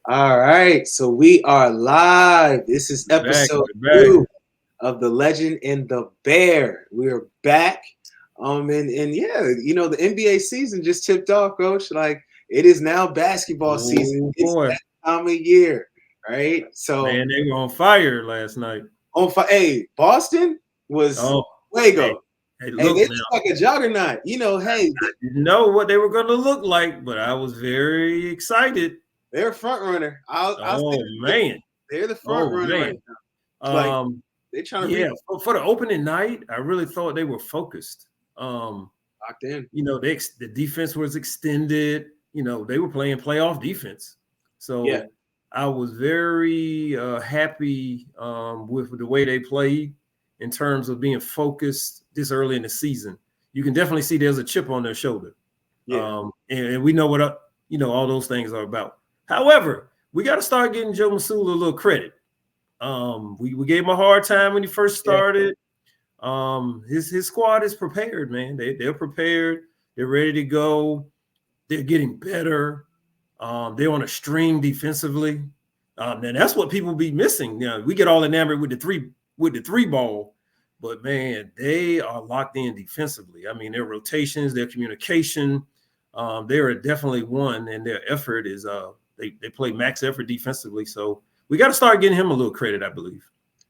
All right, so we are live. This is episode Back. 2 of The Legend and the Bear. We're back. And yeah, the NBA season just tipped off, coach. Like it is now basketball season. Oh It's boy, that time of year, right? So man, they were on fire last night. hey, Boston was Oh, hey, fuego. hey, Hey, look they look now. like a juggernaut. Hey, Didn't know what they were going to look like, but I was very excited. they're a front runner. I'll say Oh man, they're the front oh runner right man. now. Like Um, they're trying to yeah, for the opening night, I really thought they were focused. locked in. The defense was extended. They were playing playoff defense, Yeah. so I was very happy with the way they played in terms of being focused this early in the season. You can definitely see there's a chip on their shoulder, Yeah. and we know what all those things are about. However, we got to start getting Joe Masula a little credit. We gave him a hard time when he first started. His squad is prepared, man. They're prepared. They're ready to go. They're getting better. They're on a stream defensively. And that's what people be missing. We get all enamored with the three ball, but man, they are locked in defensively. I mean, their rotations, their communication, they are definitely one, and their effort is they play max effort defensively. So we got to start getting him a little credit, I believe.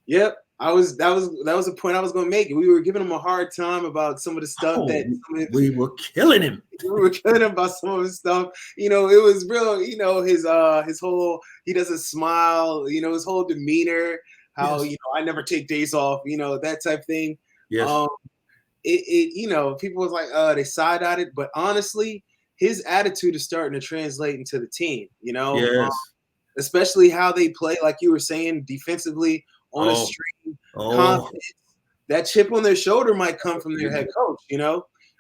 Yep. That was a point I was going to make. We were giving him a hard time about some of the stuff we were killing him. We were killing him about some of his stuff. It was real. His whole he doesn't smile. His whole demeanor. How Yes. I never take days off. That type thing. Yes. People was like they side-eyed it, but honestly, his attitude is starting to translate into the team. Yes. Especially how they play, like you were saying, defensively on a stream, confidence. That chip on their shoulder might come from their head coach.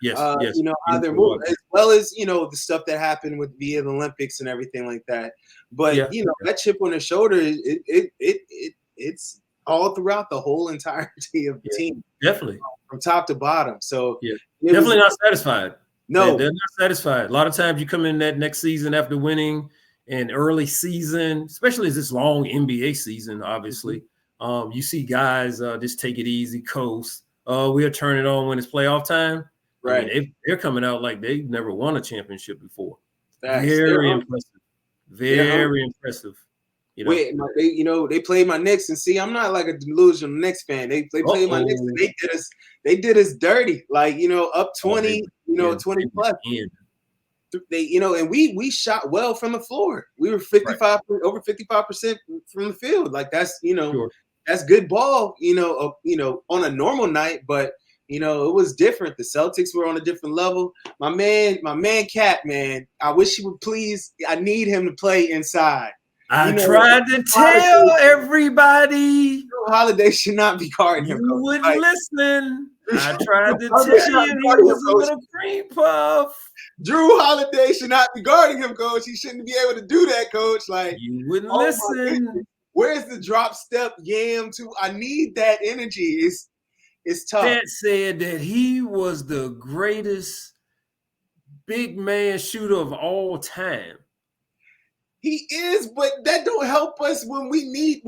Yes. How they're moving, as well as the stuff that happened via the Olympics and everything like that. But that chip on their shoulder, it's all throughout the whole entirety of the team, definitely from top to bottom. So definitely not satisfied. No, they're not satisfied. A lot of times you come in that next season after winning an early season, especially as this long NBA season, obviously. You see guys just take it easy, coast. We'll turn it on when it's playoff time. Right. I mean, they're coming out like they've never won a championship before. Facts. Very impressive. Very impressive. They played my Knicks, and see, I'm not like a delusional Knicks fan. They played my Knicks, and they did us dirty. Like up 20, 20 plus. And we shot well from the floor. We were over 55% from the field. Like that's that's good ball. On a normal night, but it was different. The Celtics were on a different level. My man, Cat, man. I wish he would please. I need him to play inside. I tried to tell everybody Jrue Holiday should not be guarding him. You wouldn't listen. I tried to tell you he was a little cream puff. Jrue Holiday should not be guarding him, coach. He shouldn't be able to do that, coach. Like you wouldn't listen. Where's the drop step yam to? I need that energy. It's tough. Pat said that he was the greatest big man shooter of all time. He is, but that don't help us when we need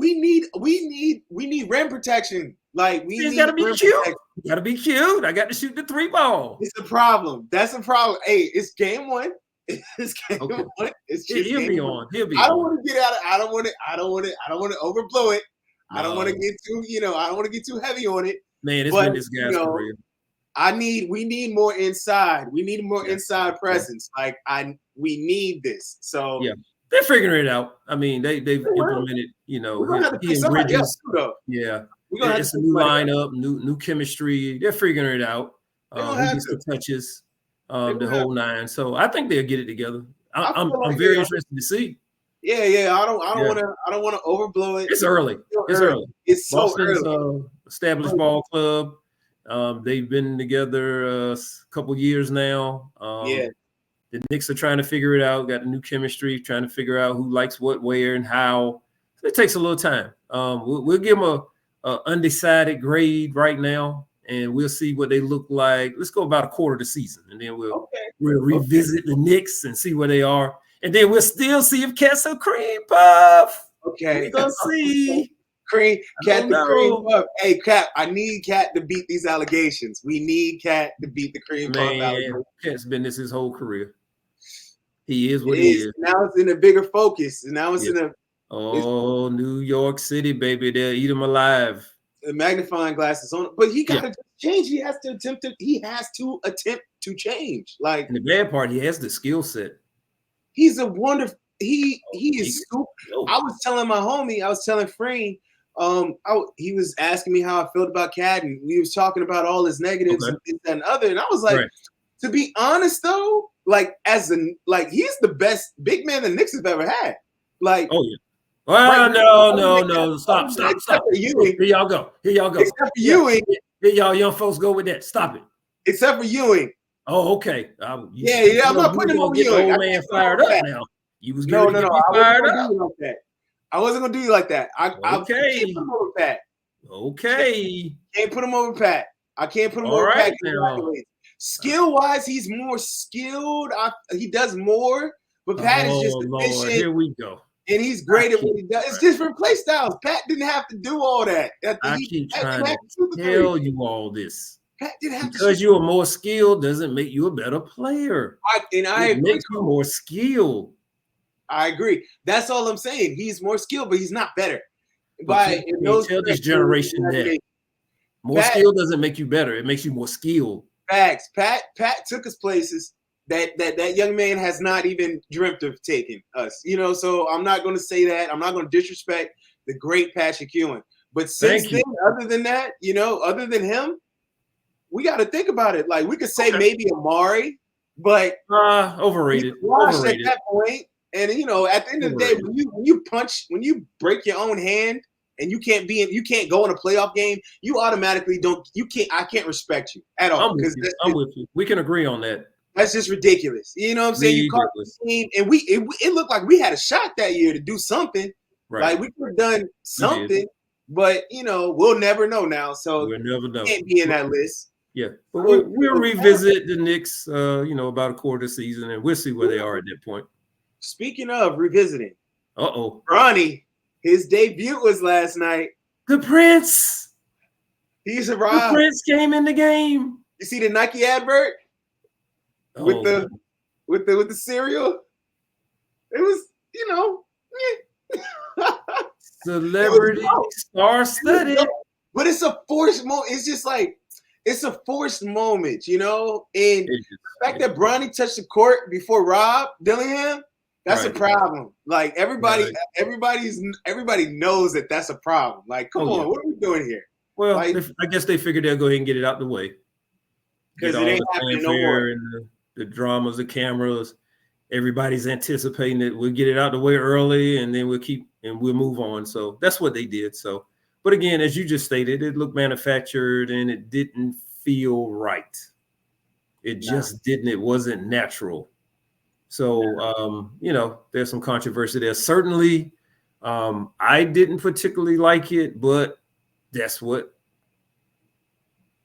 rim protection. Like we gotta be cute. You gotta be cute. I got to shoot the three ball. It's a problem. That's a problem. Hey, it's game one. It's game one. It's just he'll be on. I don't want to get out of. I don't want to overblow it. No. I don't want to get too. I don't want to get too heavy on it. Man, it's been this guy's career. We need more inside. We need more inside presence. Like we need this. So they're figuring it out. I mean, they've implemented, Bridges. It's a new lineup, new chemistry. They're figuring it out. Who gets the touches, the whole nine. So I think they'll get it together. I'm very interested to see. Yeah. I don't want to overblow it. It's early. It's so Boston's early. Established ball club. They've been together a couple years now. The Knicks are trying to figure it out. Got a new chemistry, trying to figure out who likes what, where, and how. So it takes a little time. We'll give them a undecided grade right now, and we'll see what they look like. Let's go about a quarter of the season, and then we'll revisit the Knicks and see where they are. And then we'll still see if Cat some cream puff. Okay. We're gonna see. Cat the cream puff. Hey, Cat, I need Cat to beat these allegations. We need Cat to beat the cream puff allegations. Cat's been this his whole career. He is what he is. Now it's in a bigger focus. And now it's in a New York City, baby. They'll eat him alive. The magnifying glasses on, but he gotta change. He has to attempt to change. Like, and the bad part, he has the skill set. He's a wonderful. He is super. I was telling my homie, I was telling Freen, he was asking me how I felt about Cat, and we was talking about all his negatives and this, that, and other. And I was like, to be honest though, like he's the best big man the Knicks have ever had. Like, no. Stop. Here y'all go. Except for Ewing. Here y'all young folks go with that. Stop it. Except for Ewing. Oh, okay. I'm not putting him on Ewing. Old man fired up now. You was no. fired up. I wasn't gonna do you like that. I can't put him over Pat. Okay. Can't put him over Pat. I can't put him over Pat. Skill wise, he's more skilled. He does more, but Pat is just efficient. Here we go. And he's great at what he does. It's different play styles. Pat didn't have to do all that. I keep trying to tell you all this. Pat didn't have because you are more skilled doesn't make you a better player. It makes you more skilled. I agree. That's all I'm saying. He's more skilled, but he's not better. Tell this generation that more skill doesn't make you better. It makes you more skilled. Facts. Pat took us places that young man has not even dreamt of taking us. So I'm not going to say that. I'm not going to disrespect the great Patrick Ewing. But since then, other than that, other than him, we got to think about it. Like, we could say maybe Amari, but overrated. At that point. And at the end of the day, when you break your own hand and you can't go in a playoff game, you automatically I can't respect you at all. I'm with you. We can agree on that. That's just ridiculous. You know what I'm saying? You caught the team, and it looked like we had a shot that year to do something. Right. Like, we could have done something, but we'll never know now. So we'll never know. Can't be in that list. Yeah, but we'll revisit the Knicks, about a quarter of the season, and we'll see where they are at that point. Speaking of revisiting, Bronny, his debut was last night. The Prince. He's arrived. The Prince came in the game. You see the Nike advert with the cereal? It was, celebrity star-studded. But it's a forced moment. It's just like it's a forced moment, And the fact that Bronny touched the court before Rob Dillingham. That's a problem. Like, everybody knows that that's a problem. Like, come on, what are we doing here? Well, I guess they figured they'll go ahead and get it out the way. Because it ain't happening no more. And the dramas, the cameras, everybody's anticipating that we'll get it out the way early, and then we'll move on. So that's what they did. So, but again, as you just stated, it looked manufactured and it didn't feel right. It just didn't. It wasn't natural. So, there's some controversy there. Certainly, I didn't particularly like it, but that's what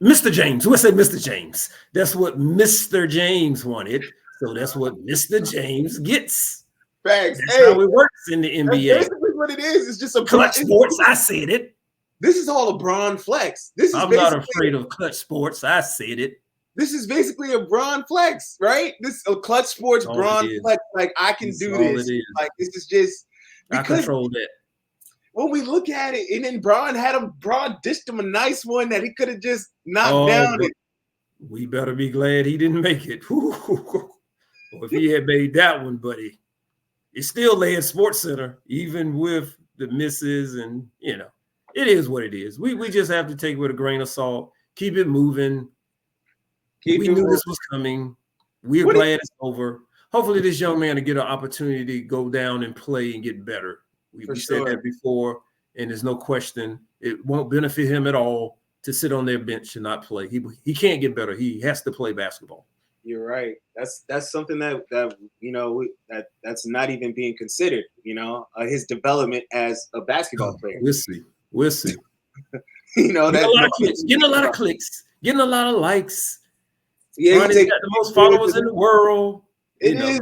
Mr. James, we'll say Mr. James. That's what Mr. James wanted. So that's what Mr. James gets. Facts. That's how it works in the NBA. That's basically what it is. It's just a clutch sports. I said it. This is all a Bron flex. I'm not afraid of clutch sports. I said it. This is basically a Bron flex, right? This a clutch sports Bron flex. Like, I can do this. Like, this is just I control that. When we look at it, and then Bron dished him a nice one that he could have just knocked down. We better be glad he didn't make it. Or if he had made that one, buddy, it still lay at Sports Center, even with the misses, and it is what it is. We just have to take it with a grain of salt, keep it moving. We knew this was coming. We're glad it's over. Hopefully this young man will get an opportunity to go down and play and get better. We said that before, and there's no question it won't benefit him at all to sit on their bench and not play. He can't get better. He has to play basketball. You're right. That's something that's not even being considered. His development as a basketball player. We'll see. Getting a lot of clicks, getting a lot of likes. Yeah, Bronny's got the most followers in the world. It is.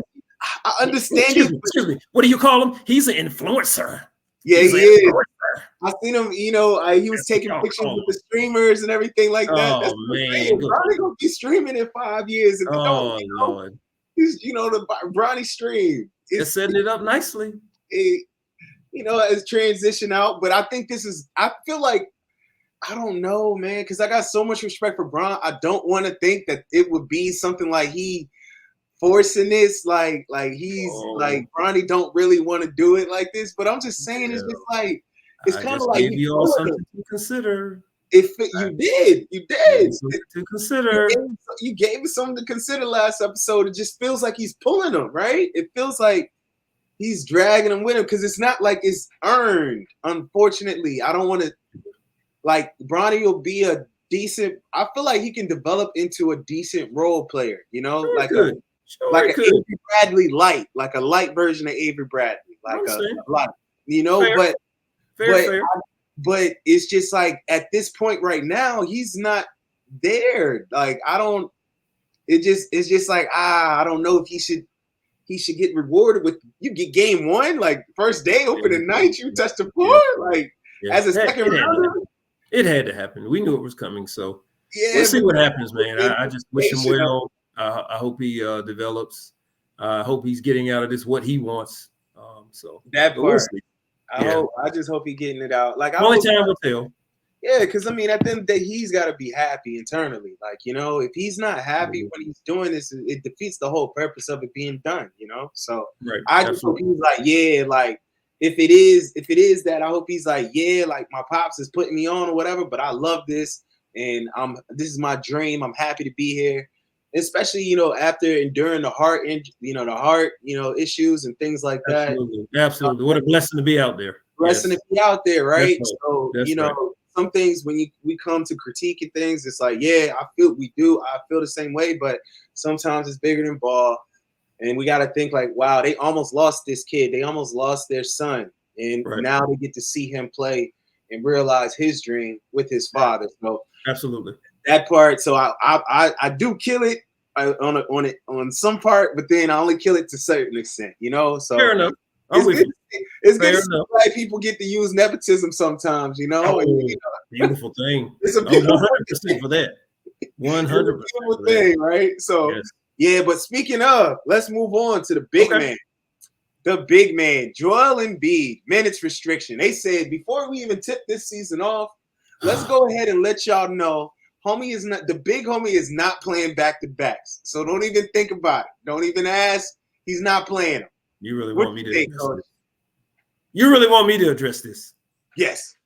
I understand Excuse me. What do you call him? He's an influencer. Yeah, he is. I seen him. You know, he was taking pictures with the streamers and everything like that. That's man, Bronny gonna be streaming in 5 years. If Lord, he's the Bronny stream. They're setting it up nicely. As transition out. But I think I feel like, I don't know, man, because I got so much respect for Bron. I don't want to think that it would be something like he forcing this, like he's like Bronny don't really want to do it like this. But I'm just saying, it's just like, it's kind of like you all something to consider. You did to consider. You gave him something to consider last episode. It just feels like he's pulling him, right? It feels like he's dragging him with him, because it's not like it's earned. Unfortunately, I don't want to. Like, Bronny will be a decent. I feel like he can develop into a decent role player. Like an Avery Bradley light, like a light version of Avery Bradley, like a light. Fair. But it's just like, at this point right now, he's not there. Like, it's just like, I don't know if he should get rewarded with, you get game one, like first day, opening night, you touch the floor, as a second rounder. It had to happen. We knew it was coming, so we'll see what happens, man. I just wish him well. I hope he develops. I hope he's getting out of this what he wants. So that part. I just hope he's getting it out. Like, only time will tell. Yeah, because I mean, at the end of the day, he's got to be happy internally. Like, if he's not happy when he's doing this, it defeats the whole purpose of it being done. So I just hope he's like, like, if it is that, I hope he's like, like, my pops is putting me on or whatever, but I love this, and this is my dream. I'm happy to be here, especially after enduring the heart issues and things like that. Absolutely. What a blessing to be out there. To be out there, right? So some things when we come to critique and things, it's like, I feel the same way, but sometimes it's bigger than ball. And we got to think like, wow, they almost lost this kid. They almost lost their son. And now they get to see him play and realize his dream with his father. So absolutely. That part. So I do kill it on some part, but then I only kill it to a certain extent, So fair enough. It's good to see black people get to use nepotism sometimes, Beautiful thing. It's a beautiful 100% for that. 100% thing, right? So but speaking of, let's move on to the big man. The big man, Joel Embiid, minutes restriction. They said before we even tip this season off, let's go ahead and let y'all know, the big homie is not playing back-to-backs. So don't even think about it. Don't even ask. He's not playing them. You really want me to address this? You really want me to address this? Yes.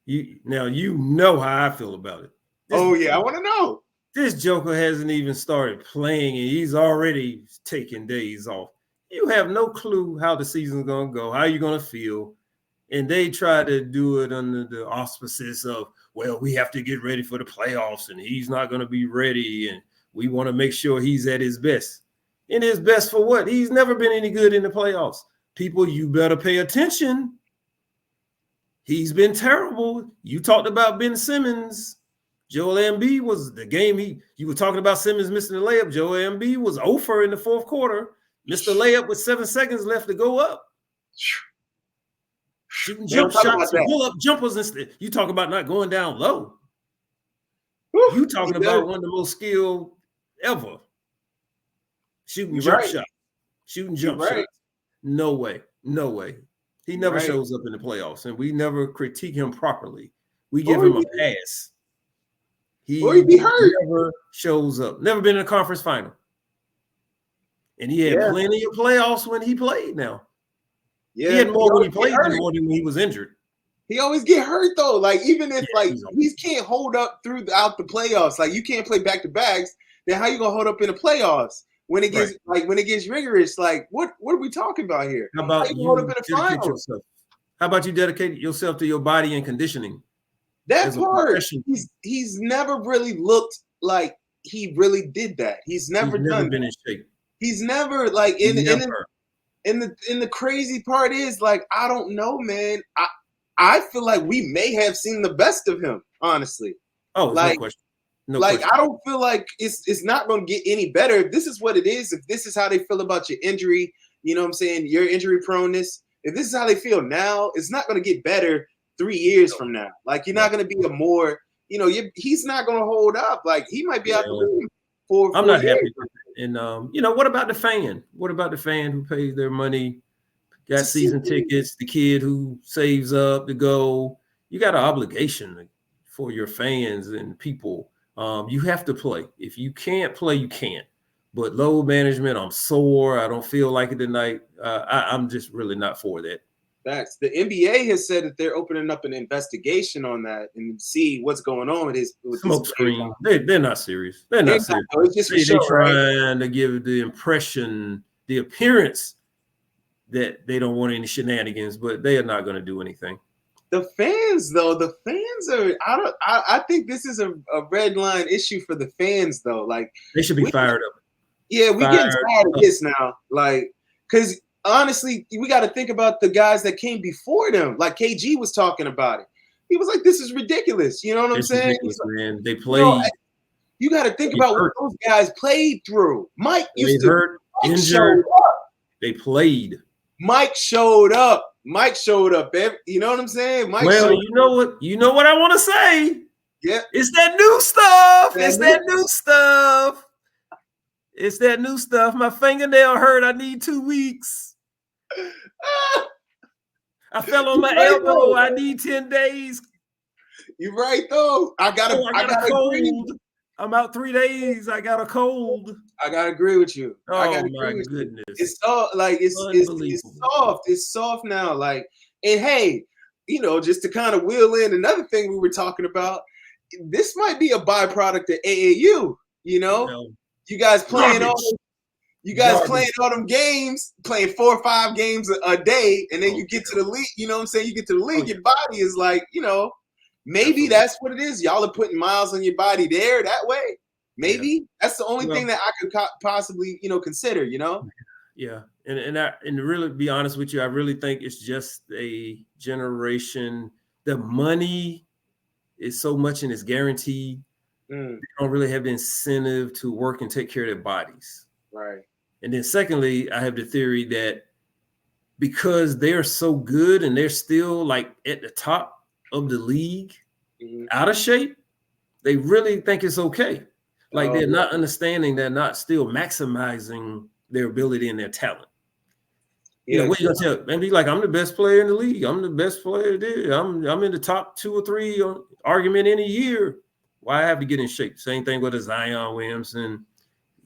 You know how I feel about it. I want to know. This joker hasn't even started playing, and he's already taking days off. You have no clue how the season's going to go, how you're going to feel. And they try to do it under the auspices of, well, we have to get ready for the playoffs, and he's not going to be ready, and we want to make sure he's at his best. And his best for what? He's never been any good in the playoffs. People, you better pay attention. He's been terrible. You talked about Ben Simmons. Joel Embiid was the game you were talking about Simmons missing the layup. Joel Embiid was 0 in the fourth quarter. Missed the layup with 7 seconds left to go up. Shooting jump shots, pull-up jumpers instead. You talk about not going down low. You talking about one of the most skilled ever. Shooting jump shots. Shooting jump shots. No way. He never shows up in the playoffs, and we never critique him properly. We give him a pass. He never shows up. Never been in a conference final. And he had plenty of playoffs when he played now. Yeah, he had more when he played than more than when he was injured. He always get hurt though. Like, even if he can't hold up throughout the playoffs, like you can't play back-to-backs, then how you gonna hold up in the playoffs when it gets when it gets rigorous? Like, what are we talking about here? How about you hold up in the finals? Yourself? How about you dedicate yourself to your body and conditioning? That part, he's never really looked like he really did that. He's never been in shape. He's never like in the crazy part is, like, I don't know, man. I feel like we may have seen the best of him, honestly. Oh, like, no question. No like, question. I don't feel like it's not going to get any better. If this is what it is, if this is how they feel about your injury, you know what I'm saying, your injury proneness, if this is how they feel now, it's not going to get better 3 years from now. Like, you're not going to be a more, you know, he's not going to hold up. Like, he might be out the league for I'm 4 not years. happy with it. And, you know, what about the fan? What about the fan who pays their money, got season tickets, the kid who saves up to go? You got an obligation for your fans and people. You have to play. If you can't play, you can't. But load management, I'm sore. I don't feel like it tonight. I'm just really not for that. Facts. The NBA has said that they're opening up an investigation on that and see what's going on with his smoke screen. They're not serious. They're not serious. It's just for show, trying to give the impression, the appearance that they don't want any shenanigans, but they are not going to do anything. The fans, though, are. I think this is a red line issue for the fans, though. Like, they should be fired up. Yeah, we getting tired of this now. Like, because honestly, we got to think about the guys that came before them. Like KG was talking about it. He was like, "This is ridiculous." You know what I'm saying? Man. They played. You got to think about what those guys played through. Mike used to hurt, injured. They played. Mike showed up. You know what I'm saying? Mike you know what? You know what I want to say? Yeah. It's that new stuff. It's that new stuff. It's that new stuff. My fingernail hurt. I need 2 weeks. I fell on my elbow. I need 10 days. You're right, though. I got a cold. Agree. I'm out 3 days. I got a cold. I gotta agree with you. Oh my goodness! It's all like it's soft. It's soft now. Like, and hey, you know, just to kind of wheel in another thing we were talking about, this might be a byproduct of AAU. You know, you guys playing playing all them games, playing 4 or 5 games a day, and then you get to the league. You know what I'm saying? You get to the league, your body is like, you know, maybe that's what it is. Y'all are putting miles on your body there that way. Maybe that's the only thing that I could possibly, you know, consider, you know? Yeah. And to really be honest with you, I really think it's just a generation. The money is so much and it's guaranteed. They don't really have the incentive to work and take care of their bodies. Right. And then secondly, I have the theory that because they're so good and they're still like at the top of the league, out of shape, they really think it's okay. Like they're not understanding, they're not still maximizing their ability and their talent. You know, what you gonna tell? And be like, I'm the best player in the league. I'm the best player there. I'm in the top 2 or 3 argument in a year. Why have to get in shape? Same thing with a Zion Williamson.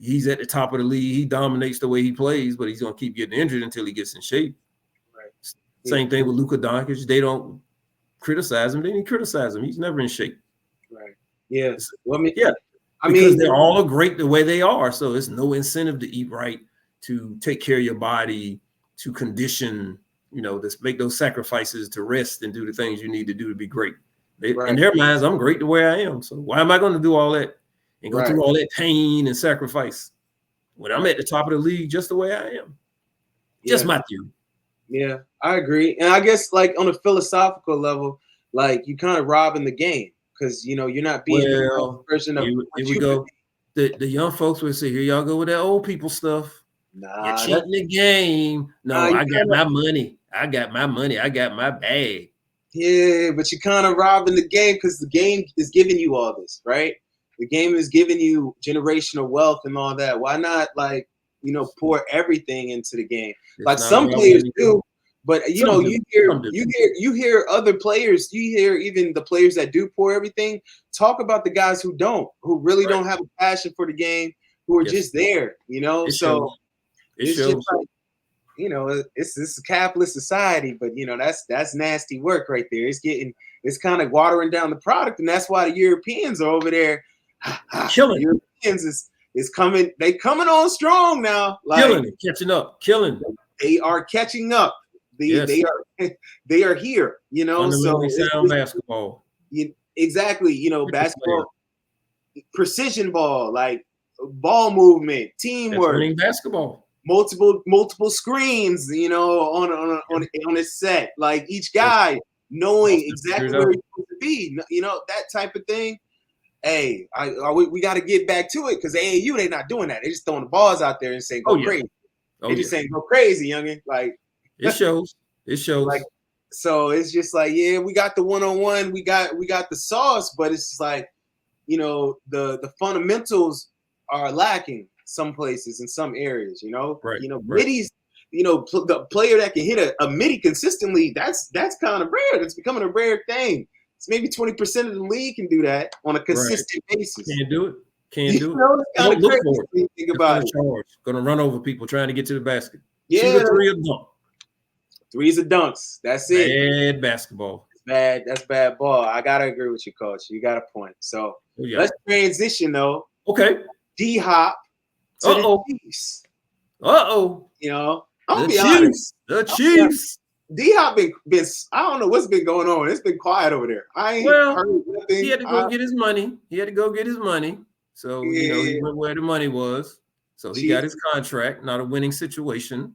He's at the top of the league. He dominates the way he plays, but he's gonna keep getting injured until he gets in shape. Right. Same thing with Luka Doncic. They don't criticize him. They didn't criticize him. He's never in shape. Right. Yeah. Well, I mean, they're all great the way they are. So there's no incentive to eat right, to take care of your body, to condition, you know, to make those sacrifices to rest and do the things you need to do to be great. In their minds, I'm great the way I am. So why am I going to do all that and go through all that pain and sacrifice when I'm at the top of the league just the way I am? Just my theory. Yeah, I agree. And I guess like on a philosophical level, like you kind of robbing the game. Because, you know, you're not being the version of here we go. The young folks will say, here y'all go with that old people stuff. Nah, you're cheating the game. No, I got my money. I got my money. I got my bag. Yeah, but you're kind of robbing the game because the game is giving you all this, right? The game is giving you generational wealth and all that. Why not, like, you know, pour everything into the game? Like some players do. But you know, you hear other players, you hear even the players that do pour everything talk about the guys who don't, who really don't have a passion for the game, who are just there, you know. It's just like, you know, it's a capitalist society, but you know, that's nasty work right there. It's kind of watering down the product, and that's why the Europeans are over there killing. Europeans is coming, they coming on strong now, like killing it, catching up, killing. They are catching up. They are here, you know. So sound basketball. Exactly, you know, basketball, precision ball, like ball movement, teamwork, basketball, multiple screens, you know, on a set, like each guy knowing exactly where he's supposed to be, you know, that type of thing. hey, we got to get back to it because AAU, they not doing that. They just throwing the balls out there and saying, go crazy. They just saying, go crazy, youngin'. Like, it shows. It shows. Like, so it's just like, yeah, we got the one-on-one. We got the sauce, but it's just like, the fundamentals are lacking some places in some areas, Right. Middies, the player that can hit a midi consistently, that's kind of rare. That's becoming a rare thing. It's maybe 20% of the league can do that on a consistent basis. Can't do it. Can't do it. Don't look for it. Think about it. Gonna run over people trying to get to the basket. Yeah. Shoot a three or dunk. Threes or dunks. That's it. Bad basketball. Bad. That's bad ball. I gotta agree with you, Coach. You got a point. So let's transition though. Okay. D-Hop to the Chiefs. I'm gonna be honest. The Chiefs. D-Hop been I don't know what's been going on. It's been quiet over there. I ain't heard nothing. He had to go get his money. So he went where the money was. So he got his contract. Not a winning situation.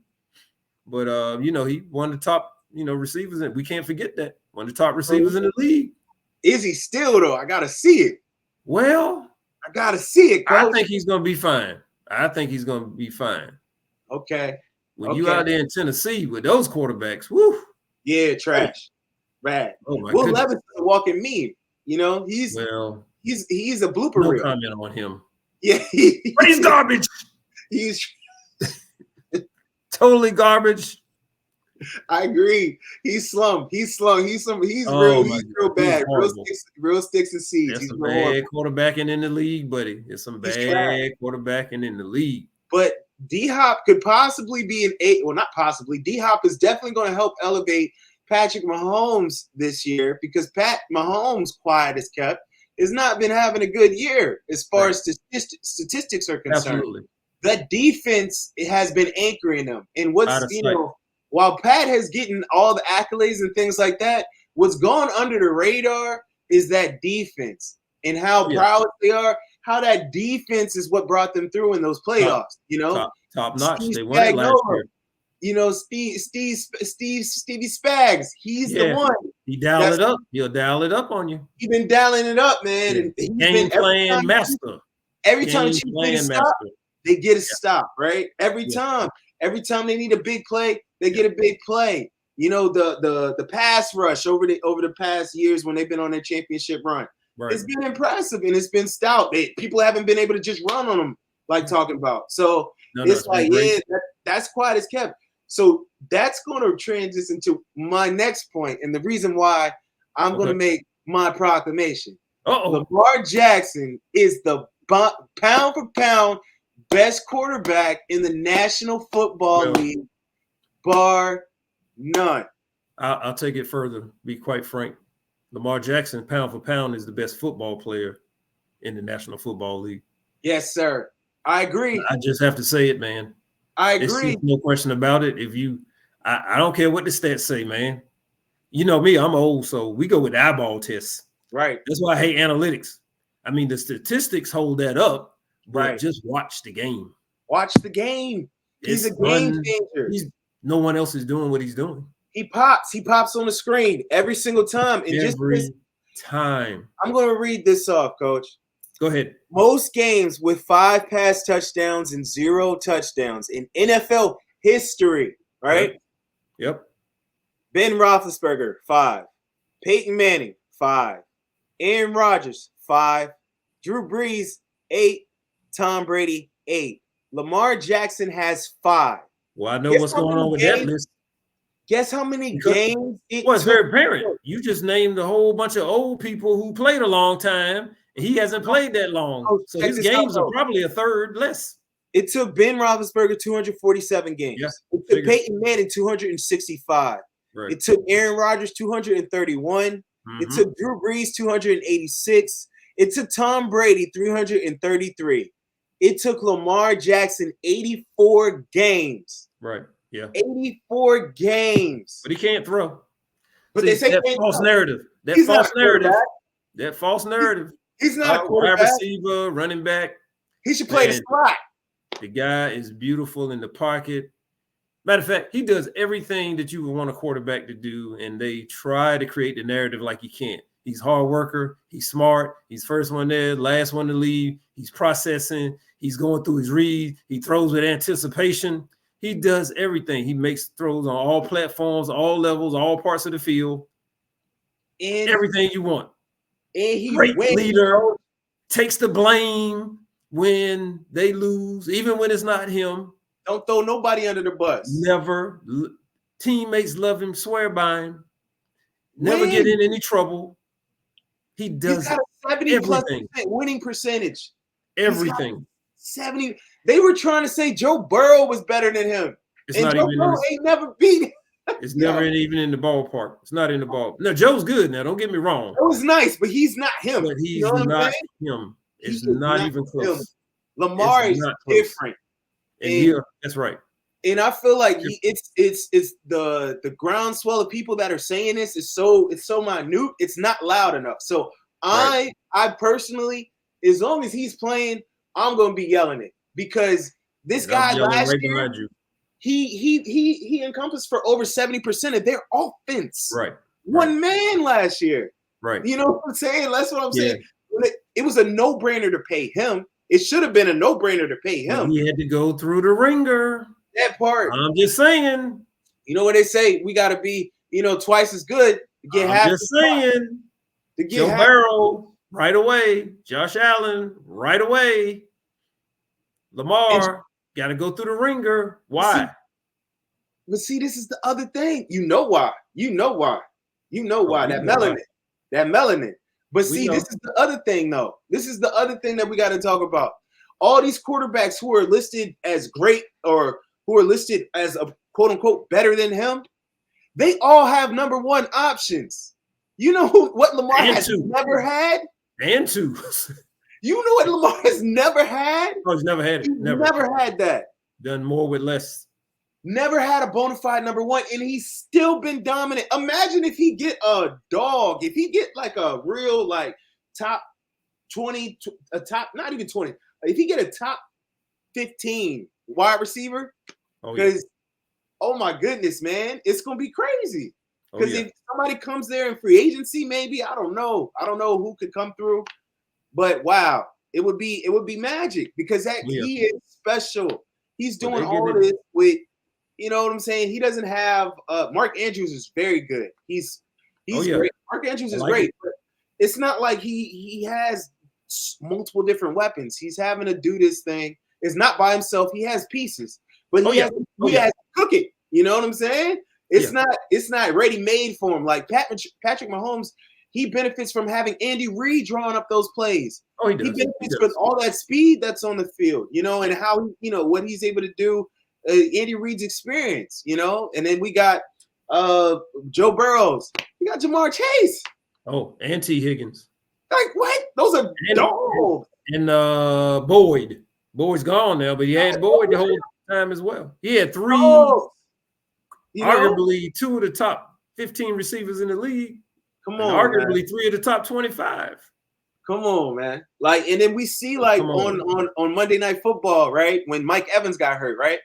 But he one of the top, receivers, and we can't forget that. One of the top receivers in the league. Is he still though? I gotta see it. Well, I gotta see it, Coach. I think he's gonna be fine. Okay. When you out there in Tennessee with those quarterbacks, whoo. Yeah, trash. Bad. Oh my Will Levis is a walking meme. He's a blooper reel. No comment on him. Yeah. But he's garbage. He's totally garbage. I agree. He's slump. He's real bad. Real sticks and seeds. There's some bad quarterbacking in the league, buddy. There's some bad quarterbacking in the league. But D-Hop could possibly be not possibly. D-Hop is definitely going to help elevate Patrick Mahomes this year because Pat Mahomes, quiet as kept, has not been having a good year as far as statistics are concerned. Absolutely. That defense has been anchoring them. And while Pat has gotten all the accolades and things like that, what's gone under the radar is that defense and how proud they are. How that defense is what brought them through in those playoffs. Top notch. Steve they won it last year. Stevie Spags. He's the one. He dialed it up. He'll dial it up on you. He's been dialing it up, man. Yeah. And he's game playing master. Every time the Chiefs get a stop, they get a stop, right? Every time they need a big play, they get a big play. The pass rush over the past years when they've been on their championship run. Right. It's been impressive and it's been stout. People haven't been able to just run on them like talking about. So that's quiet as kept. So that's going to transition to my next point and the reason why I'm going to make my proclamation. Lamar Jackson is the pound for pound best quarterback in the National Football League, bar none. I'll take it further. To be quite frank. Lamar Jackson, pound for pound, is the best football player in the National Football League. Yes, sir. I agree. I just have to say it, man. I agree. No question about it. I don't care what the stats say, man. You know me, I'm old, so we go with eyeball tests. Right. That's why I hate analytics. I mean, the statistics hold that up, but just watch the game. Watch the game. He's a game changer. No one else is doing what he's doing. He pops on the screen every single time. And every time. I'm going to read this off, Coach. Go ahead. Most games with 5 pass touchdowns and 0 touchdowns in NFL history, right? Yep. Ben Roethlisberger, 5. Peyton Manning, 5. Aaron Rodgers, 5. Drew Brees, 8. Tom Brady, 8. Lamar Jackson has 5. Well, I know what's going on with that list. Guess how many games? It's very apparent. You just named a whole bunch of old people who played a long time, and he hasn't played that long. So his games are probably a third less. It took Ben Roethlisberger 247 games. Yeah, it took Peyton Manning 265. Right. It took Aaron Rodgers 231. Mm-hmm. It took Drew Brees 286. It took Tom Brady 333. It took Lamar Jackson 84 games. Right. Yeah. 84 games. But he can't throw. But they say that false narrative. That false narrative. He's not a quarterback. Wide receiver, running back. He should play the slot. The guy is beautiful in the pocket. Matter of fact, he does everything that you would want a quarterback to do, and they try to create the narrative like he can't. He's a hard worker. He's smart. He's first one there, last one to leave. He's processing. He's going through his read. He throws with anticipation. He does everything. He makes throws on all platforms, all levels, all parts of the field. And everything you want. And he great leader, takes the blame when they lose, even when it's not him. Don't throw nobody under the bus. Never. Teammates love him, swear by him. Never get in any trouble. He does He's got a 70+ winning percentage. Everything. 70. They were trying to say Joe Burrow was better than him. It's and Joe Burrow ain't never beat him. It's never even in the ballpark. It's not in the ball. No, Joe's good now. Don't get me wrong. It was nice, but he's not him. But he's not him. It's not even close. Him. Lamar is different. And that's right. And I feel like it's the groundswell of people that are saying this is so minute. It's not loud enough. So I personally, as long as he's playing, I'm gonna be yelling it because this guy last year, he encompassed for over 70% of their offense. Right. One man last year. Right. You know what I'm saying? That's what I'm saying. It was a no-brainer to pay him. It should have been a no-brainer to pay him. He had to go through the ringer. That part. I'm just saying. You know what they say? We got to be, twice as good to get half. I'm just saying. To get Joe Burrow right away. Josh Allen right away. Lamar got to go through the ringer. Why? But see, this is the other thing. You know why. That melanin. But see, this is the other thing, though. This is the other thing that we got to talk about. All these quarterbacks who are listed as great or who are listed as a quote unquote better than him, they all have number one options. You know what Lamar has never had? And two. You know what Lamar has never had? Oh, he's never had it. Never had that. Done more with less. Never had a bona fide number one, and he's still been dominant. Imagine if he get a dog, if he get like a real like top 20, a top, not even 20, if he get a top 15 wide receiver, because oh my goodness, man, it's gonna be crazy. Because if somebody comes there in free agency, maybe I don't know who could come through, but wow, it would be magic because he is special. He's doing all this with. You know what I'm saying? He doesn't have Mark Andrews is very good. He's great. Mark Andrews is great, but it's not like he has multiple different weapons. He's having to do this thing. It's not by himself. He has pieces, but he has to cook it. You know what I'm saying? It's not ready made for him. Like Patrick Mahomes, he benefits from having Andy Reid drawing up those plays. Oh, he does. He benefits with all that speed that's on the field. And how what he's able to do. Andy Reid's experience, and then we got Joe Burrows. We got Jamar Chase. Oh, and T. Higgins. Like what? Those are dogs. And Boyd. Boyd's gone now, but he had Boyd the whole time as well. He had three, arguably two of the top 15 receivers in the league. Come on, arguably 3 of the top 25. Come on, man. Like, and then we see like on Monday Night Football, right? When Mike Evans got hurt, right?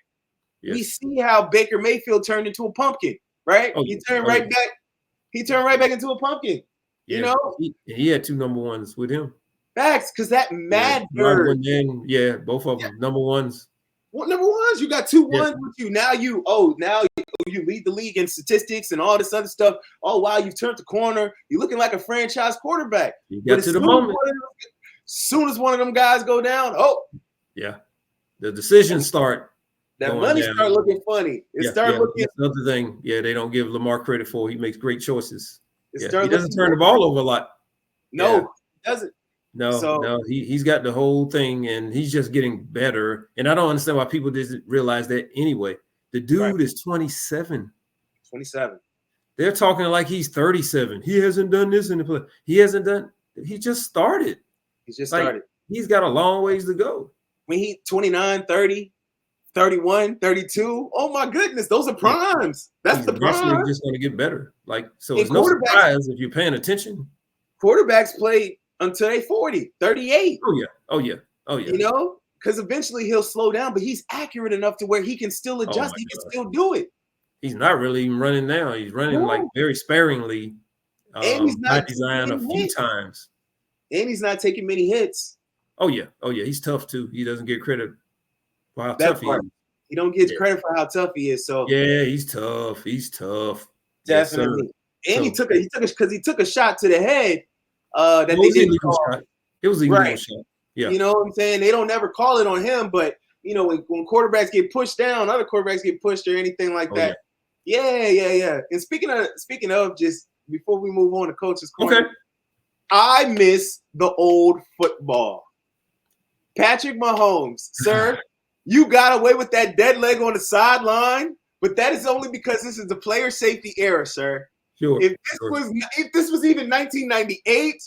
Yes. We see how Baker Mayfield turned into a pumpkin, right? He turned right back. He turned right back into a pumpkin. Yeah. He had 2 number ones with him. Facts, because that mattered. Both of them number ones. What number ones? You got 2 ones with you. Now you lead the league in statistics and all this other stuff. Oh wow, you've turned the corner. You're looking like a franchise quarterback. You got to the moment. As soon as one of them guys go down, the decisions start. That money start looking funny. It start looking. That's another thing. Yeah, they don't give Lamar credit for. He makes great choices. He doesn't turn the ball over a lot. No, he doesn't. No. He's got the whole thing, and he's just getting better. And I don't understand why people didn't realize that anyway. The dude is 27. 27. They're talking like he's 37. He hasn't done this in the play. He hasn't done. He just started. He's got a long ways to go. When he 29, 30. 31, 32. Oh my goodness, those are primes. That's the prime. Just going to get better. So it's no surprise if you're paying attention. Quarterbacks play until they 40, 38. Oh yeah. Because eventually he'll slow down, but he's accurate enough to where he can still adjust. He can still do it. He's not really even running now. He's running like very sparingly. And he's not By design a few times. And he's not taking many hits. Oh yeah. He's tough too. He doesn't get credit for how tough he is. He don't get credit for how tough he is. So yeah, he's tough. He's tough. Definitely. Yes, and he took a shot to the head. That they didn't call. It was a illegal shot. Yeah. You know what I'm saying? They don't never call it on him, but you know, when quarterbacks get pushed down, other quarterbacks get pushed or anything like that. Yeah. And speaking of, just before we move on to Coach's Corner, I miss the old football. Patrick Mahomes, sir, you got away with that dead leg on the sideline, but that is only because this is the player safety era, sir. Sure. If this was even 1998,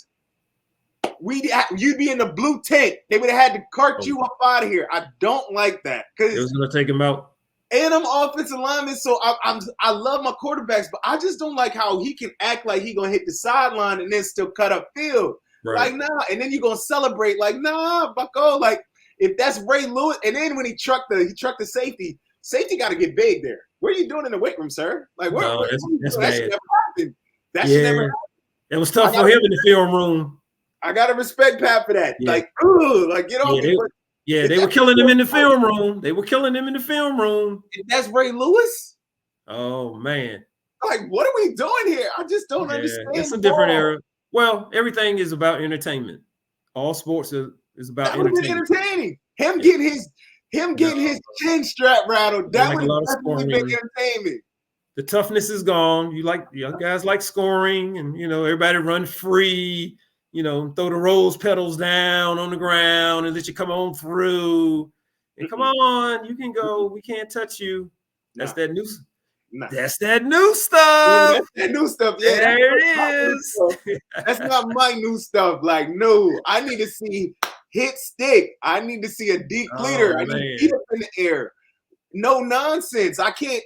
you'd be in the blue tent. They would have had to cart you up out of here. I don't like that because it was going to take him out. And I'm offensive lineman, so I love my quarterbacks, but I just don't like how he can act like he gonna hit the sideline and then still cut up field. Right. Like, nah, and then you're gonna celebrate like, nah, bucko. Like, if that's Ray Lewis, and then when he trucked the safety got to get big there. What are you doing in the weight room, sir? Like, that's that should never happen. That should never happen. It was tough for him in the film room. I gotta respect Pat for that. Yeah. Like, ooh, like get on me. Yeah, they were killing him in the film room. If that's Ray Lewis? Oh, man. Like, what are we doing here? I just don't understand. It's a different era. Well, everything is about entertainment. All sports is about entertaining. Him getting his chin strap rattled. That would definitely make entertainment. The toughness is gone. Young guys like scoring, and everybody run free. Throw the rose petals down on the ground and let you come on through. And come on, you can go. We can't touch you. That's that new. That's that new stuff. That's that new stuff. Yeah, there it is. That's not my new stuff. Like, no, I need to see hit stick. I need to see a deep leader. I need feet up in the air. No nonsense. I can't.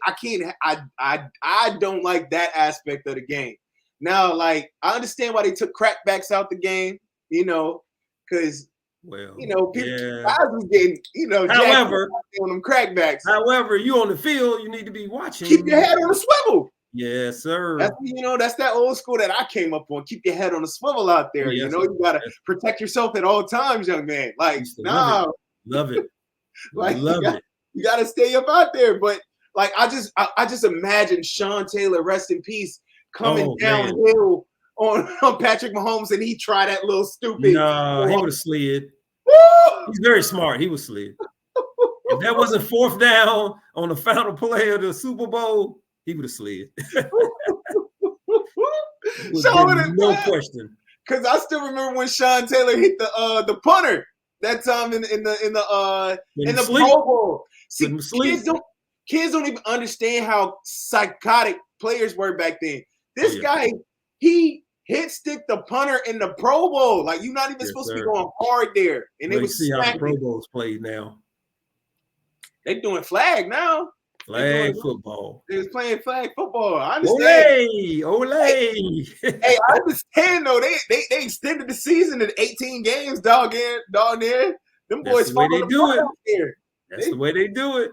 I don't like that aspect of the game. Now, like, I understand why they took crackbacks out the game, because, people guys was getting, however, on them crackbacks. However, you on the field, you need to be watching. Keep your head on the swivel. Yes, sir. That's that old school that I came up on. Keep your head on the swivel out there. Yes, you gotta protect yourself at all times, young man. Like, nah. Love it. Like, you gotta stay up out there. But like, I just imagine Sean Taylor, rest in peace, coming downhill on Patrick Mahomes, and he tried that little stupid. No, he would have slid. Woo! He's very smart. He would slid. If that wasn't fourth down on the final play of the Super Bowl, he would have slid. No question. Because I still remember when Sean Taylor hit the punter that time in the Pro Bowl. See, kids don't even understand how psychotic players were back then. This guy, he hit stick the punter in the Pro Bowl. Like, you're not even supposed to be going hard there. And they was see how the Pro Bowl's played now. They doing flag now. Flag football. They was playing flag football. I understand. Ole. Hey, I understand though. They extended the season to 18 games, dog there. Them boys the way they do it. Here. That's the way they do it.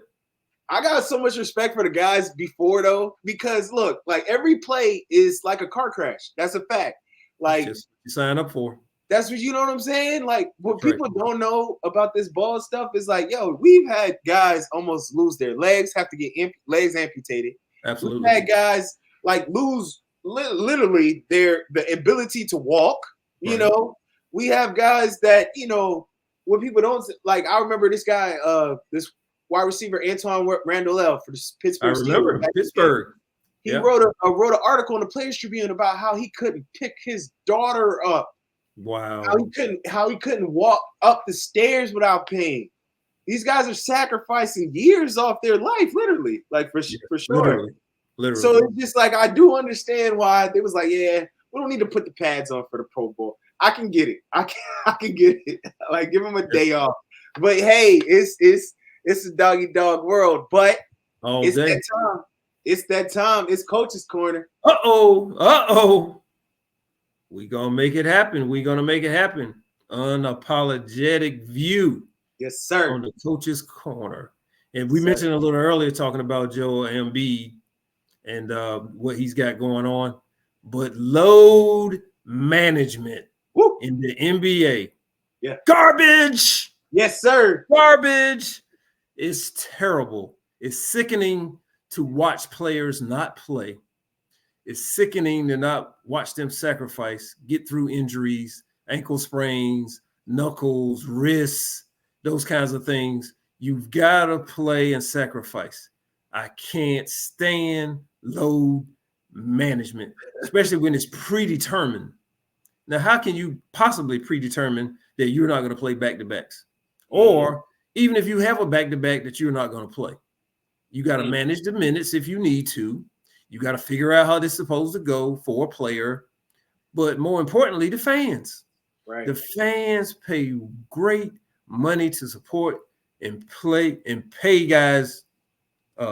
I got so much respect for the guys before though, because look, like every play is like a car crash. That's a fact. Like, you sign up for. That's what, you know what I'm saying? Like, what people don't know about this ball stuff is like, yo, we've had guys almost lose their legs, have to get legs amputated. Absolutely. We've had guys like lose literally the ability to walk. You know, we have guys that, what people don't like. I remember this guy, this wide receiver Antoine Randall for the Pittsburgh Steelers. I remember Pittsburgh. He wrote an article in the Players Tribune about how he couldn't pick his daughter up. Wow. How he couldn't walk up the stairs without pain. These guys are sacrificing years off their life, literally, like for sure. Literally. So it's just like, I do understand why they was like, yeah, we don't need to put the pads on for the Pro Bowl. I can get it. I can get it. Like, give them a day off. But hey, it's a doggy dog world. But it's that time. It's that time. It's Coach's Corner. Uh-oh. We're going to make it happen. Unapologetic view. Yes, sir. On the Coach's Corner. And we mentioned a little earlier talking about Joel Embiid and what he's got going on. but load management in the NBA. Yeah. Garbage. Yes, sir. Garbage. It's terrible. It's sickening to watch players not play. It's sickening to not watch them sacrifice, get through injuries, ankle sprains, knuckles, wrists, those kinds of things. You've got to play and sacrifice. I can't stand load management, especially when it's predetermined. Now, how can you possibly predetermine that you're not going to play back-to-backs? Or even if you have a back-to-back that you're not going to play, you got to manage the minutes if you need to. You got to figure out how this is supposed to go for a player. But more importantly, the fans. Right. The fans pay great money to support and play and pay guys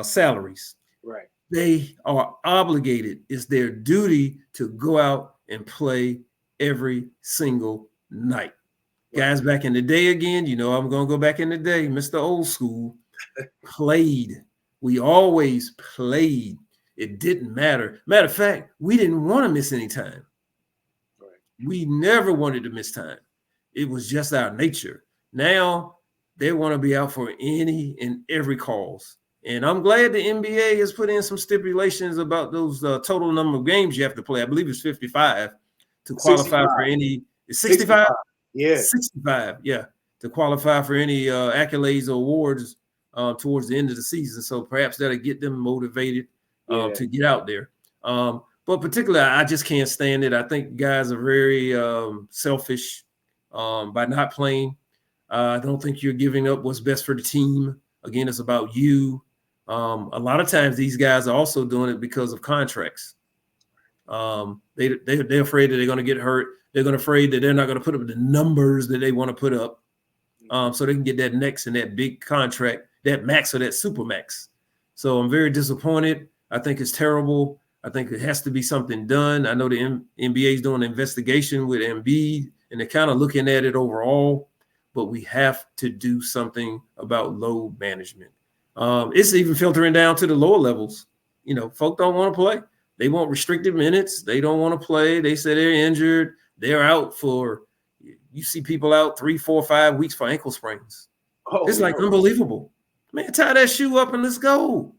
salaries. Right. They are obligated. It's their duty to go out and play every single night. Right. Guys back in the day again, you know, I'm going to go back in the day, Mr. Old School, played. We always played. It didn't matter. Matter of fact, we didn't want to miss any time. Right. We never wanted to miss time. It was just our nature. Now they want to be out for any and every cause. And I'm glad the NBA has put in some stipulations about those total number of games you have to play. I believe it's 55 to qualify 65. For any. It's 65? 65. Yeah. 65, yeah. To qualify for any accolades or awards towards the end of the season. So perhaps that'll get them motivated to get out there. But particularly, I just can't stand it. I think guys are very selfish by not playing. I don't think you're giving up what's best for the team. Again, it's about you. A lot of times these guys are also doing it because of contracts. They're afraid that they're going to get hurt. They're afraid that they're not going to put up the numbers that they want to put up so they can get that next and that big contract, that max or that super max. So I'm very disappointed. I think it's terrible. I think it has to be something done. I know the NBA is doing an investigation with Embiid, and they're kind of looking at it overall, but we have to do something about load management. It's even filtering down to the lower levels. You know, folk don't want to play. They want restricted minutes. They don't want to play. They say they're injured. They're out for, you see people out 3, 4, 5 weeks for ankle sprains. It's like unbelievable. Man, tie that shoe up and let's go.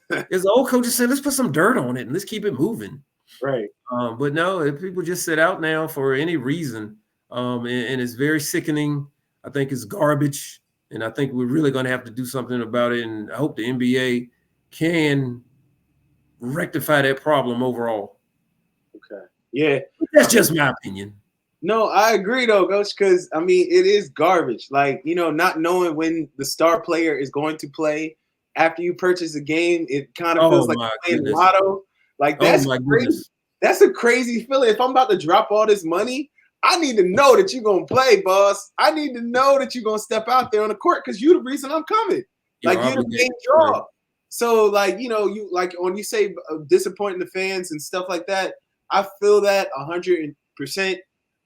As the old coach said, let's put some dirt on it and let's keep it moving. Right. But no, people just sit out now for any reason. And it's very sickening. I think it's garbage. And I think we're really going to have to do something about it. And I hope the NBA can rectify that problem overall. Okay. Yeah. That's just my opinion. No, I agree though, Coach, because I mean it is garbage. Like, you know, not knowing when the star player is going to play after you purchase a game, it kind of feels like playing lotto. Like that's crazy. That's a crazy feeling. If I'm about to drop all this money, I need to know that you're gonna play, boss. I need to know that you're gonna step out there on the court because you're the reason I'm coming. Like you're the main draw. So, like, you know, you like when you say disappointing the fans and stuff like that, I feel that 100%.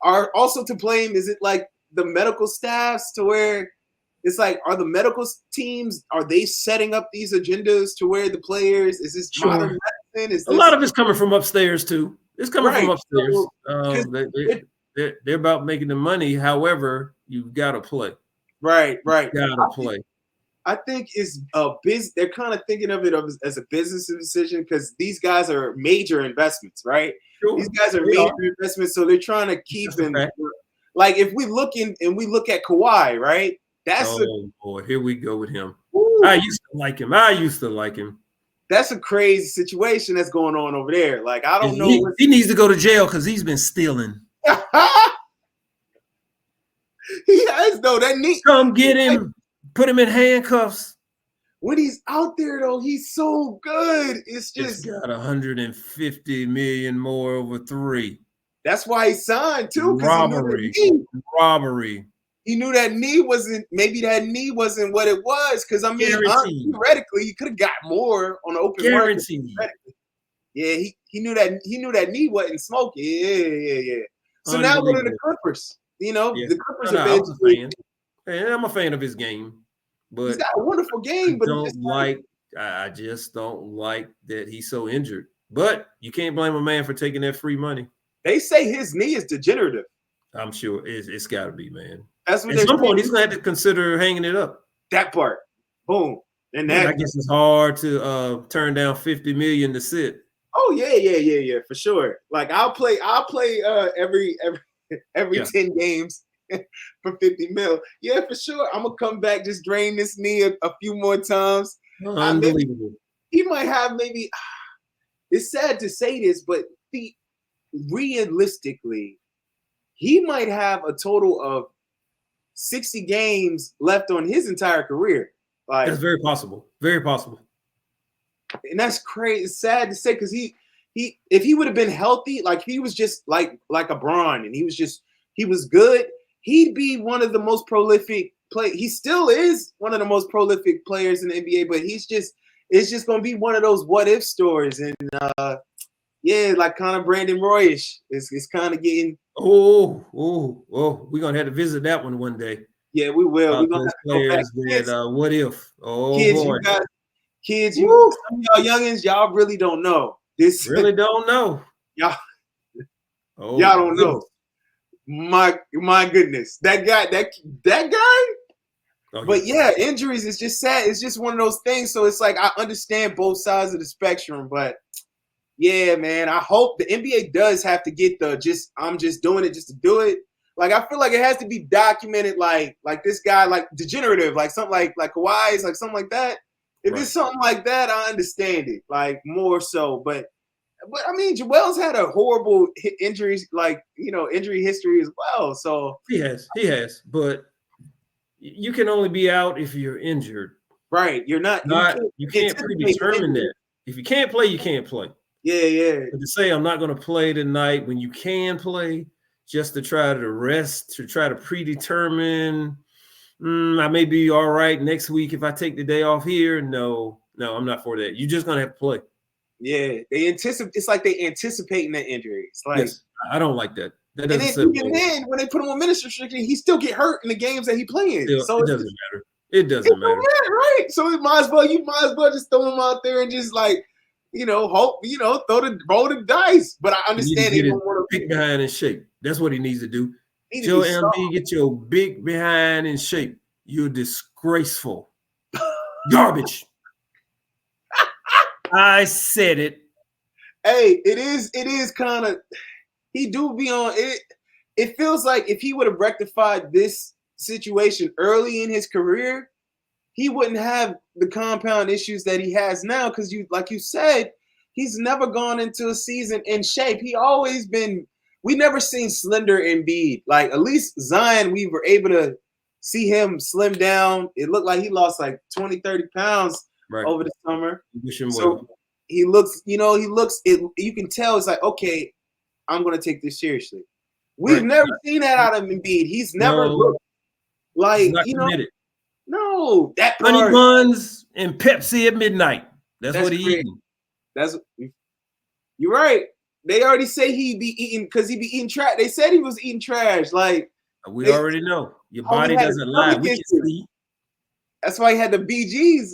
Are also to blame, is it like the medical staffs to where it's like, are the medical teams, are they setting up these agendas to where the players, is this modern medicine? Is this, a lot of it's coming from upstairs too. It's coming from upstairs. So, they're about making the money. However, you've got to play. Right. You got to play. I think it's they're kind of thinking of it as a business decision because these guys are major investments, right? Sure. These guys are major investments, so they're trying to keep them. Like if we look at Kawhi, right? That's boy, here we go with him. Woo. I used to like him. That's a crazy situation that's going on over there. Like I don't know. He needs to go to jail because he's been stealing. He has though. That neat. Come get him. Put him in handcuffs. When he's out there, though, he's so good. It's just got 150 million more over 3. That's why he signed too. Robbery. He knew that knee wasn't. Maybe that knee wasn't what it was. Because I mean, theoretically, he could have got more on the open market. Yeah, he knew that. He knew that knee wasn't smoking. Yeah. So now what are the Clippers? You know, the Clippers are basically. I'm a fan of his game. But he's got a wonderful game, but I just don't like that he's so injured. But you can't blame a man for taking that free money. They say his knee is degenerative. I'm sure it's got to be, man. That's what at some point he's going to have to consider hanging it up. That part, boom, and I guess it's hard to turn down $50 million to sit. Oh yeah, for sure. Like I'll play every 10 games for 50 mil. Yeah, for sure. I'm gonna come back, just drain this knee a few more times. Unbelievable. He might have maybe. It's sad to say this, but realistically, he might have a total of 60 games left on his entire career. Like, that's very possible. Very possible. And that's crazy. It's sad to say because he if he would have been healthy, like he was just like a Bronny, and he was good, he'd be one of the most prolific he still is one of the most prolific players in the NBA, but it's just gonna be one of those what if stories. And like kind of Brandon Royish. It's kind of getting we're gonna have to visit that one day. Yeah, we will. We're gonna players with what if? Oh kids, boy. Kids, some of y'all youngins, y'all really don't know. This really don't know. Y'all don't know. My goodness. That guy. But yeah, injuries is just sad. It's just one of those things. So it's like I understand both sides of the spectrum, but yeah, man, I hope the NBA does have to get I'm just doing it just to do it. Like I feel like it has to be documented, like this guy, like degenerative, like something like Kawhi's, like something like that. If it's something like that, I understand it, like more so. But I mean, Joel's had a horrible injury history as well. So he has, but you can only be out if you're injured. Right, you're not. You can't predetermine that. If you can't play, you can't play. Yeah. But to say I'm not going to play tonight when you can play, just to try to rest, to try to predetermine, I may be all right next week if I take the day off here. No, I'm not for that. You're just going to have to play. Yeah, it's like they anticipating that injury. It's like, yes, I don't like that. That doesn't and then when they put him on minutes restriction, he still get hurt in the games that he playing. So it doesn't matter. It doesn't matter, right? So you might as well just throw him out there and just like, hope, roll the dice. But I understand he don't want to big behind in shape. That's what he needs to do. Joe Embiid, get your big behind in shape. You're disgraceful. Garbage. I said it. Hey, it is kind of, he do be on it. It feels like if he would have rectified this situation early in his career, he wouldn't have the compound issues that he has now. Because like you said, he's never gone into a season in shape. He always been. We never seen slender Embiid. Like at least Zion, we were able to see him slim down. It looked like he lost like 20, 30 pounds over the summer. So he looks, you can tell it's like, okay, I'm going to take this seriously. We've never seen that out of Embiid. He's never looked like, committed. No, that part. Honey buns and Pepsi at midnight. That's what he eating. You're right. They already say he be eating because he be eating trash. They said he was eating trash. Like we already know. Your body doesn't lie. We can see. That's why he had the BGs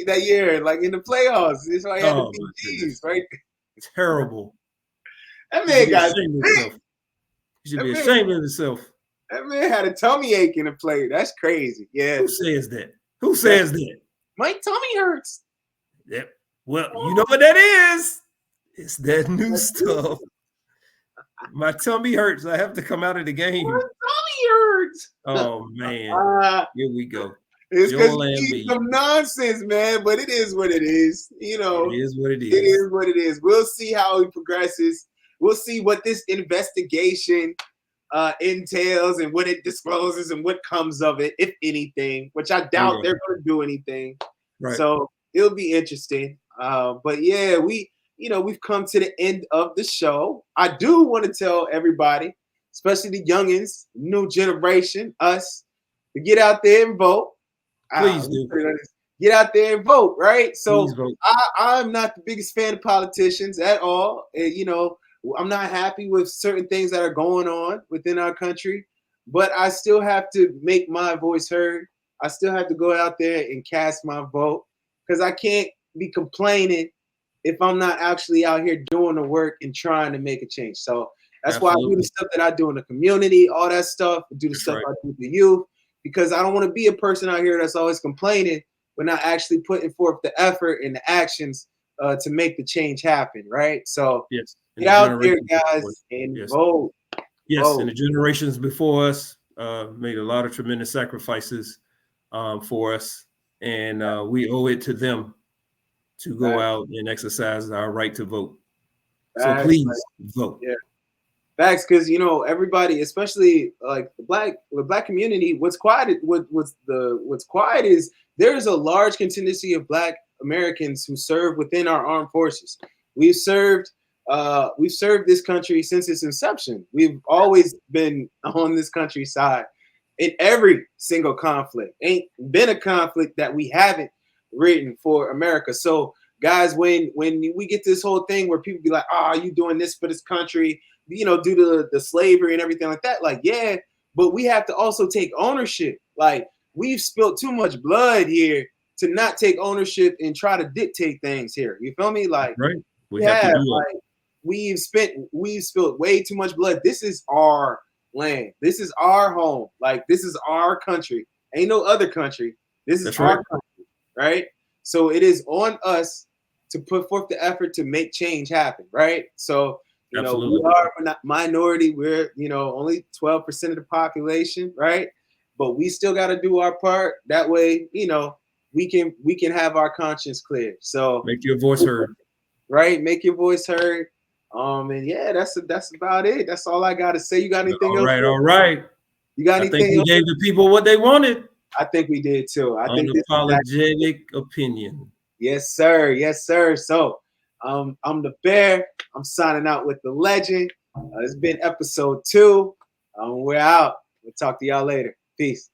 that year, like in the playoffs. That's why he had the BGs, right? Terrible. That man got himself. He should be ashamed of himself. That man had a tummy ache in the play. That's crazy. Yeah. Who says that? Who says that? My tummy hurts. Yep. Well, you know what that is. It's that new stuff. My tummy hurts. I have to come out of the game. My tummy hurts. Oh man. Here we go. It's because some nonsense, man. But it is what it is. It is what it is. It is what it is. We'll see how he progresses. We'll see what this investigation entails and what it discloses and what comes of it, if anything. Which I doubt they're going to do anything. Right. So it'll be interesting. But yeah, we've come to the end of the show. I do want to tell everybody, especially the youngins, new generation, us, to get out there and vote. Please do. Get out there and vote, right? So I'm not the biggest fan of politicians at all. I'm not happy with certain things that are going on within our country, but I still have to make my voice heard. I still have to go out there and cast my vote because I can't be complaining if I'm not actually out here doing the work and trying to make a change. So that's why I do the stuff that I do in the community, all that stuff, do the stuff I do with the youth, because I don't want to be a person out here that's always complaining, but not actually putting forth the effort and the actions to make the change happen, right? So get out there, guys, and vote. Yes, and the generations before us made a lot of tremendous sacrifices for us, and we owe it to them to go out and exercise our right to vote. So please vote. Yeah. Facts, because everybody, especially like the black community, what's quiet is there's a large contingency of Black Americans who serve within our armed forces. We've served this country since its inception. We've always been on this country's side in every single conflict. Ain't been a conflict that we haven't written for America. So guys, when we get this whole thing where people be like, "Oh, you doing this for this country?" Due to the slavery and everything like that. Like, yeah, but we have to also take ownership. Like, we've spilled too much blood here to not take ownership and try to dictate things here. You feel me? Like, we have to do like, we've spilled way too much blood. This is our land. This is our home. Like, this is our country. Ain't no other country. This is our country, right? So it is on us to put forth the effort to make change happen, right? So we are a minority. We're only 12% of the population, right? But we still got to do our part. That way, we can have our conscience clear. So make your voice heard, right? Make your voice heard. And yeah, that's about it. That's all I got to say. You got anything else? All right. You got anything? I think we gave the people what they wanted. I think we did too. I think unapologetic opinion. Yes, sir. Yes, sir. So, I'm the Bear. I'm signing out with the legend. It's been episode 2. We're out. We'll talk to y'all later. Peace.